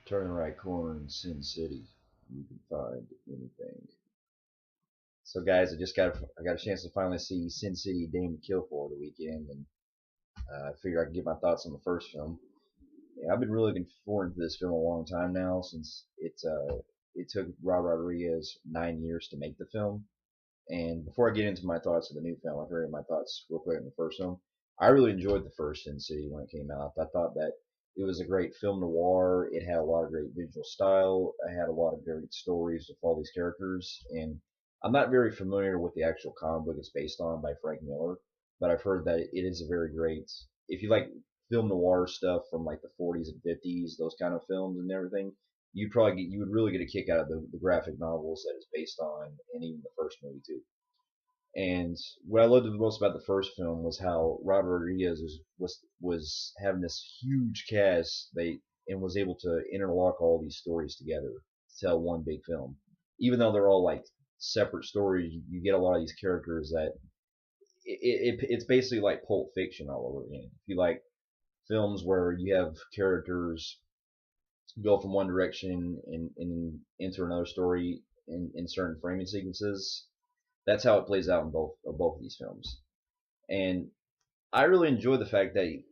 Turn the right corner in Sin City. You can find anything. So, guys, I got a chance to finally see Sin City: Damon to Kill for the weekend, and I figured I could get my thoughts on the first film. Yeah, I've been really looking forward to this film a long time now, since it took Rob Rodriguez 9 years to make the film. And before I get into my thoughts of the new film, I'll hear my thoughts real quick on the first film. I really enjoyed the first Sin City when it came out. I thought that it was a great film noir. It had a lot of great visual style. It had a lot of great stories to follow these characters. And I'm not very familiar with the actual comic book it's based on by Frank Miller, but I've heard that it is a very great. If you like film noir stuff from like the 40s and 50s, those kind of films and everything, you would really get a kick out of the graphic novels that it's based on, and even the first movie too. And what I loved the most about the first film was how Robert Rodriguez was having this huge cast, and was able to interlock all these stories together to tell one big film. Even though they're all like separate stories, you get a lot of these characters that it's basically like Pulp Fiction all over again. If you like films where you have characters go from one direction and enter another story in certain framing sequences, that's how it plays out in both of these films. And I really enjoy the fact that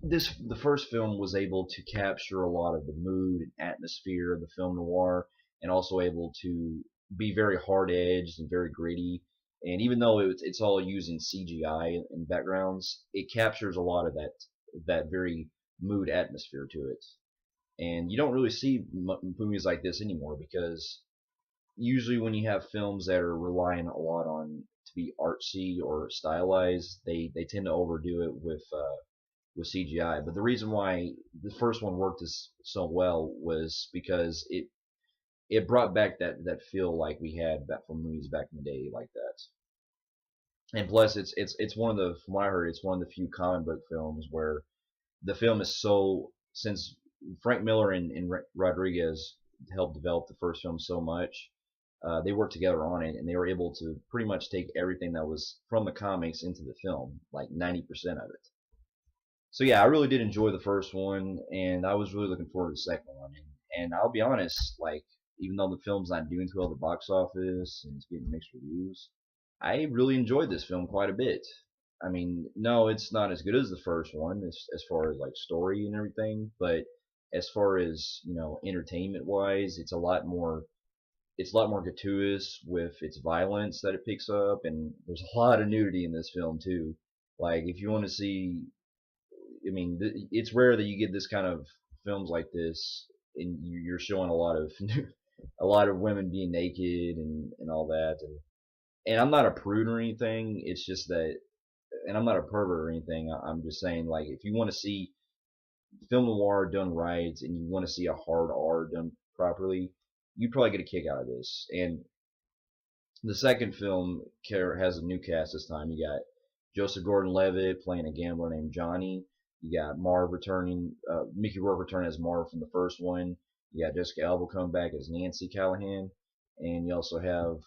the first film was able to capture a lot of the mood and atmosphere of the film noir, and also able to be very hard edged and very gritty. And even though it's all using CGI in backgrounds, it captures a lot of that very mood atmosphere to it. And you don't really see movies like this anymore, because usually when you have films that are relying a lot on to be artsy or stylized, they tend to overdo it with CGI. But the reason why the first one worked so well was because it brought back that feel like we had back from movies back in the day like that. And plus, it's one of the from what I heard, it's one of the few comic book films where the film is so, since Frank Miller and Rodriguez helped develop the first film so much, they worked together on it, and they were able to pretty much take everything that was from the comics into the film, like 90% of it. So yeah, I really did enjoy the first one, and I was really looking forward to the second one. And I'll be honest, like, even though the film's not doing too well at the box office and it's getting mixed reviews, I really enjoyed this film quite a bit. I mean, no, it's not as good as the first one as far as like story and everything, but as far as, entertainment wise, it's a lot more gratuitous with its violence that it picks up, and there's a lot of nudity in this film too. Like, if you want to see, I mean, it's rare that you get this kind of films like this, and you're showing a lot of a lot of women being naked and all that, and I'm not a prude or anything. It's just that, and I'm not a pervert or anything. I'm just saying, like, if you want to see film noir done right, and you want to see a hard R done properly, you probably get a kick out of this. And the second film has a new cast this time. You got Joseph Gordon-Levitt playing a gambler named Johnny. You got Marv returning, Mickey Rourke returning as Marv from the first one. You got Jessica Alba coming back as Nancy Callahan, and you also have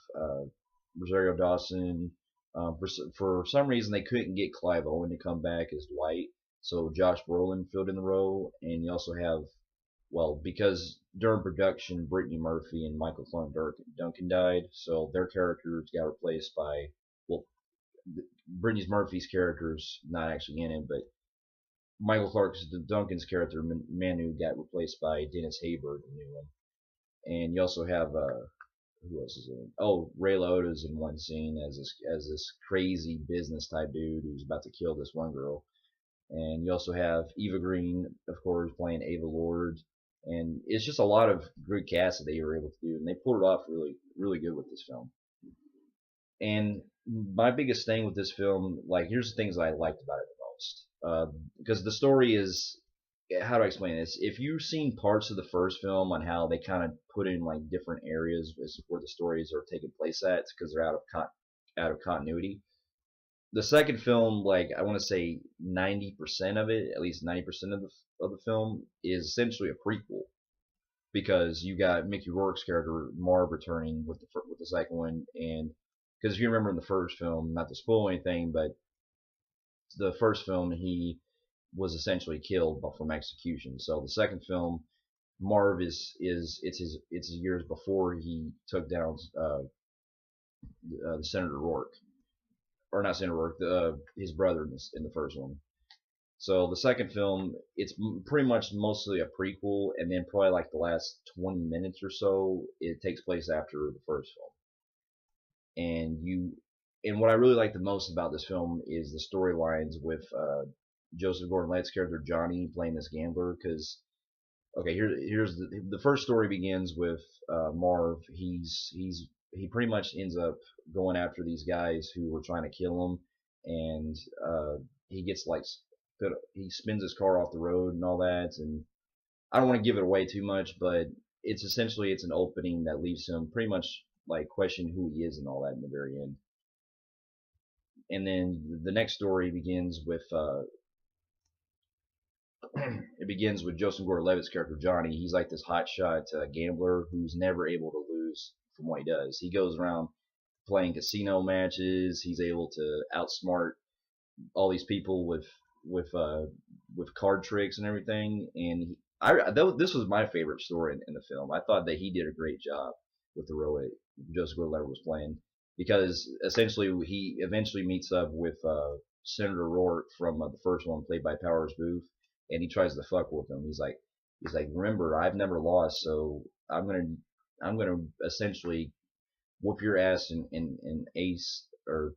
Rosario Dawson. For some reason, they couldn't get Clive Owen to come back as Dwight, so Josh Brolin filled in the role. And you also have, well, because during production, Brittany Murphy and Michael Clark Duncan died, so their characters got replaced by, well, Brittany Murphy's character's not actually in it, but Michael Clark Duncan's character Manu got replaced by Dennis Haysbert, the new one. And you also have who else is in it? Oh, Ray Liotta's in one scene as this crazy business type dude who's about to kill this one girl. And you also have Eva Green, of course, playing Ava Lord. And it's just a lot of good cast that they were able to do, and they pulled it off really, really good with this film. And my biggest thing with this film, like, here's the things I liked about it the most, because the story is, how do I explain this? If you've seen parts of the first film on how they kind of put in like different areas as where the stories are taking place at, because they're out of continuity, the second film, like, I want to say 90% of it, at least 90% of the film, is essentially a prequel, because you got Mickey Rourke's character Marv returning with the second one. And because if you remember in the first film, not to spoil anything, but the first film he was essentially killed from execution. So the second film, Marv it's years before he took down the Senator Rourke, or not Senator Rourke, his brother in the first one. So the second film, it's pretty much mostly a prequel, and then probably like the last 20 minutes or so, it takes place after the first film. And what I really like the most about this film is the storylines with Joseph Gordon-Levitt's character Johnny playing this gambler. Because okay, here's the first story begins with Marv. He pretty much ends up going after these guys who were trying to kill him, and he gets like he spins his car off the road and all that. And I don't want to give it away too much, but it's essentially it's an opening that leaves him pretty much like questioning who he is and all that in the very end. And then the next story begins with it begins with Joseph Gordon-Levitt's character Johnny. He's like this hotshot gambler who's never able to lose from what he does. He goes around playing casino matches. He's able to outsmart all these people with card tricks and everything. And this was my favorite story in the film. I thought that he did a great job with the role that Joseph Gordon-Levitt was playing, because essentially he eventually meets up with Senator Rourke from the first one, played by Powers Booth, and he tries to fuck with him. He's like, remember, I've never lost, so I'm gonna essentially whoop your ass in ace, or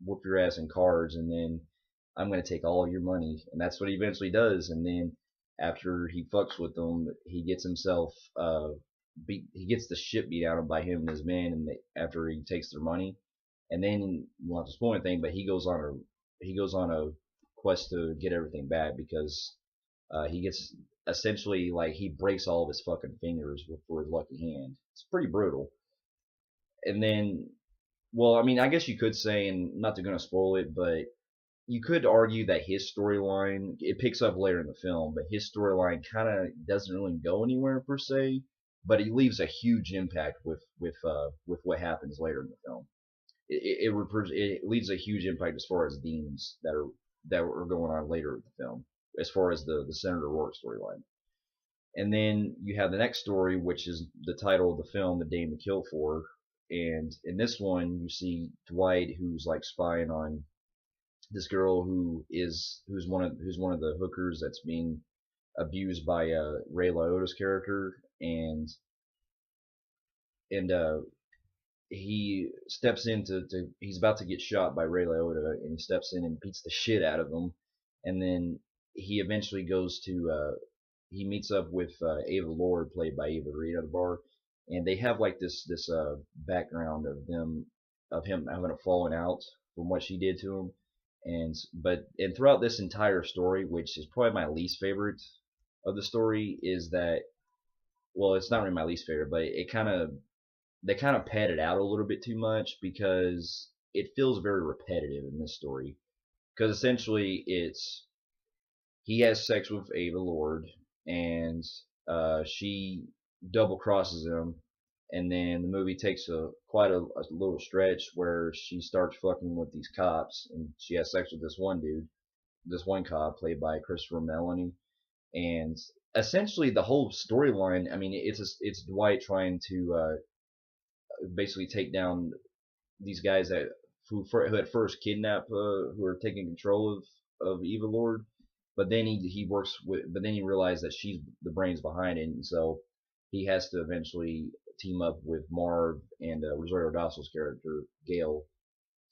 whoop your ass in cards, and then I'm gonna take all your money. And that's what he eventually does. And then after he fucks with them, he gets himself he gets the shit beat out of him by him and his men, and after he takes their money. And then, well, not to spoil anything, but he goes on a quest to get everything back, because he gets essentially like he breaks all of his fucking fingers for his lucky hand. It's pretty brutal. And then, well, I mean, I guess you could say, and not to gonna spoil it, but you could argue that his storyline, it picks up later in the film, but his storyline kind of doesn't really go anywhere per se, but he leaves a huge impact with what happens later in the film. It leaves a huge impact as far as themes that are going on later in the film, as far as the Senator Rourke storyline. And then you have the next story, which is the title of the film, The Dame to Kill For. And in this one, you see Dwight, who's like spying on this girl who's one of the hookers that's being abused by Ray Liotta's character. And he steps in he's about to get shot by Ray Liotta, and he steps in and beats the shit out of him. And then he eventually goes to he meets up with Ava Lord, played by Eva Reed, at a bar, and they have like this background of him having a falling out from what she did to him. And throughout this entire story, which is probably my least favorite of the story, is that, well, it's not really my least favorite, but they kind of pad it out a little bit too much, because it feels very repetitive in this story. Because essentially he has sex with Ava Lord, and she double crosses him, and then the movie takes quite a little stretch where she starts fucking with these cops, and she has sex with this one cop played by Christopher Meloni. And essentially the whole storyline, I mean, it's Dwight trying to basically take down these guys who at first kidnap who are taking control of Eva Lord, but then but then he realized that she's the brains behind it, and so he has to eventually team up with Marv and Rosario Dawson's character Gail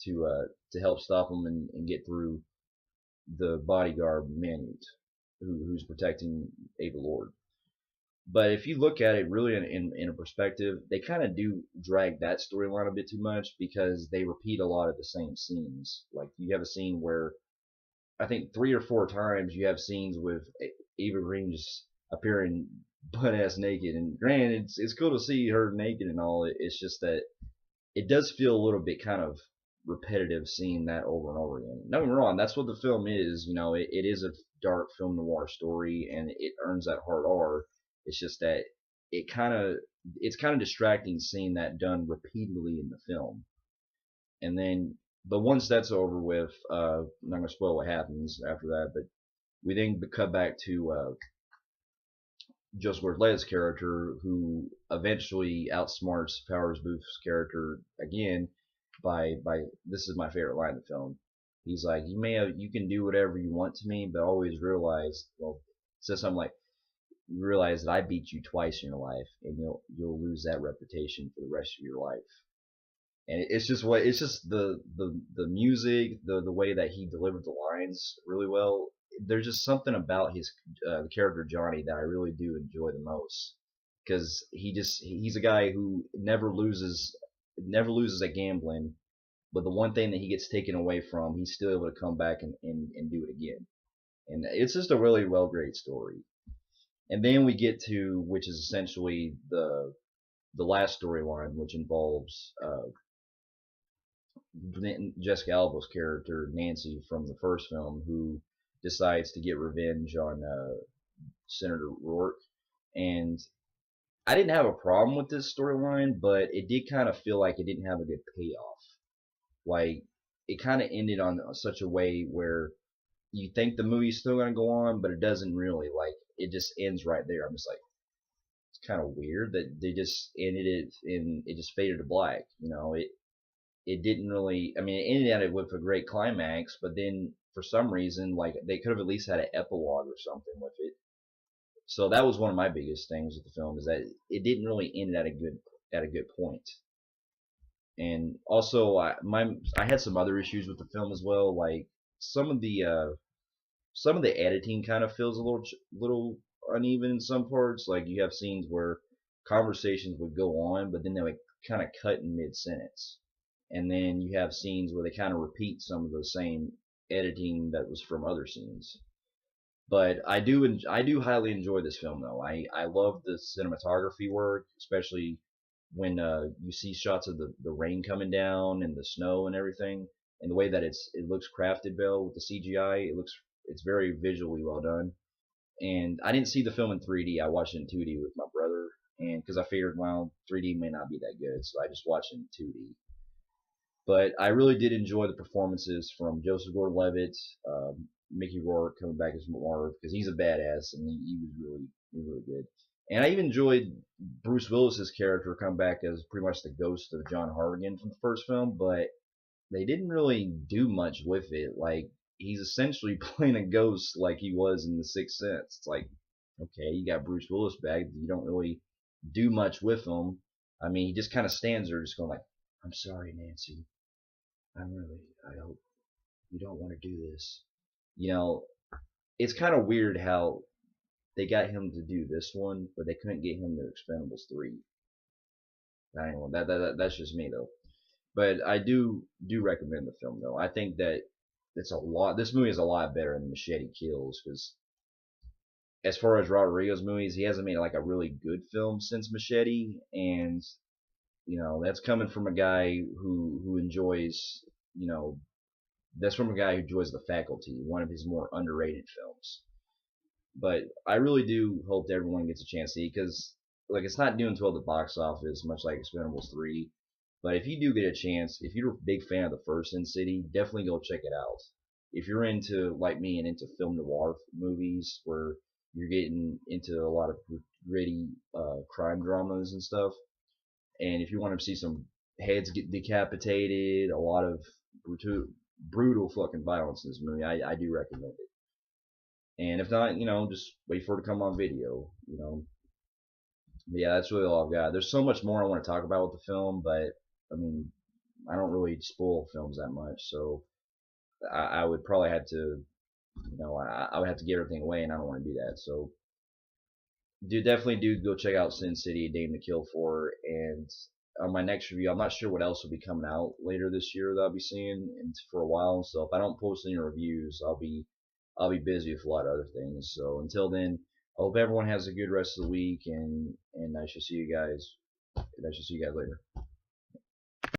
to help stop him and get through the bodyguard Manute, who's protecting Ava Lord. But if you look at it really in a perspective, they kind of do drag that storyline a bit too much, because they repeat a lot of the same scenes. Like, you have a scene where I think 3 or 4 times you have scenes with Eva Green just appearing butt ass naked. And granted, it's cool to see her naked and all. It's just that it does feel a little bit kind of repetitive seeing that over and over again. Don't get me wrong, that's what the film is. You know, it is a dark film noir story, and it earns that hard R. It's just that it's kind of distracting seeing that done repeatedly in the film. And then, but once that's over with, I'm not gonna spoil what happens after that. But we then cut back to Joseph Gordon-Levitt's character, who eventually outsmarts Powers Booth's character again by this is my favorite line in the film. He's like, you can do whatever you want to me, but always realize, well, says something like, you realize that I beat you twice in your life, and you'll lose that reputation for the rest of your life. And it's just the music, the way that he delivered the lines really well. There's just something about his the character Johnny that I really do enjoy the most, because he's a guy who never loses at gambling, but the one thing that he gets taken away from, he's still able to come back and do it again. And it's just a really well great story. And then we get to, which is essentially the last storyline, which involves Jessica Alba's character Nancy from the first film, who decides to get revenge on Senator Rourke. And I didn't have a problem with this storyline, but it did kind of feel like it didn't have a good payoff. Like, it kind of ended on such a way where you think the movie's still gonna go on, but it doesn't really. Like, it just ends right there. I'm just like, it's kind of weird that they just ended it and it just faded to black. It didn't really. I mean, it ended it with a great climax, but then for some reason, like, they could have at least had an epilogue or something with it. So that was one of my biggest things with the film, is that it didn't really end at a good point. And also, I had some other issues with the film as well. Like, some of the uh, some of the editing kind of feels a little uneven in some parts. Like, you have scenes where conversations would go on, but then they would kind of cut in mid sentence, and then you have scenes where they kind of repeat some of the same editing that was from other scenes. But I do highly enjoy this film though. I love the cinematography work, especially when you see shots of the rain coming down and the snow and everything, and the way that it looks crafted well with the CGI. It's very visually well done. And I didn't see the film in 3D. I watched it in 2D with my brother, and because I figured, well, 3D may not be that good, so I just watched it in 2D. But I really did enjoy the performances from Joseph Gordon-Levitt, Mickey Rourke coming back as Marv, because he's a badass and he was really good. And I even enjoyed Bruce Willis's character come back as pretty much the ghost of John Hartigan from the first film, but they didn't really do much with it. Like, he's essentially playing a ghost like he was in The Sixth Sense. It's like, okay, you got Bruce Willis back, but you don't really do much with him. I mean, he just kind of stands there, just going like, "I'm sorry, Nancy. I hope you don't want to do this." You know, it's kind of weird how they got him to do this one, but they couldn't get him to Expendables 3. I don't know, that's just me though. But I do recommend the film though. I think that this movie is a lot better than Machete Kills, because as far as Rodrigo's movies, he hasn't made like a really good film since Machete, and that's coming from a guy who enjoys, you know, that's from a guy who enjoys The Faculty, one of his more underrated films. But I really do hope that everyone gets a chance to see, because like, it's not doing well at the box office, much like Expendables 3. But if you do get a chance, if you're a big fan of the first Sin City, definitely go check it out. If you're into, like me, and into film noir movies where you're getting into a lot of gritty crime dramas and stuff, and if you want to see some heads get decapitated, a lot of brutal fucking violence in this movie, I do recommend it. And if not, just wait for it to come on video. But yeah, that's really all I've got. There's so much more I want to talk about with the film, but I mean, I don't really spoil films that much, so I would probably have to, I would have to give everything away, and I don't want to do that. So, definitely do go check out Sin City: A Dame to Kill For, and on my next review, I'm not sure what else will be coming out later this year that I'll be seeing and for a while. So if I don't post any reviews, I'll be busy with a lot of other things. So until then, I hope everyone has a good rest of the week, and I shall see you guys. I shall see you guys later.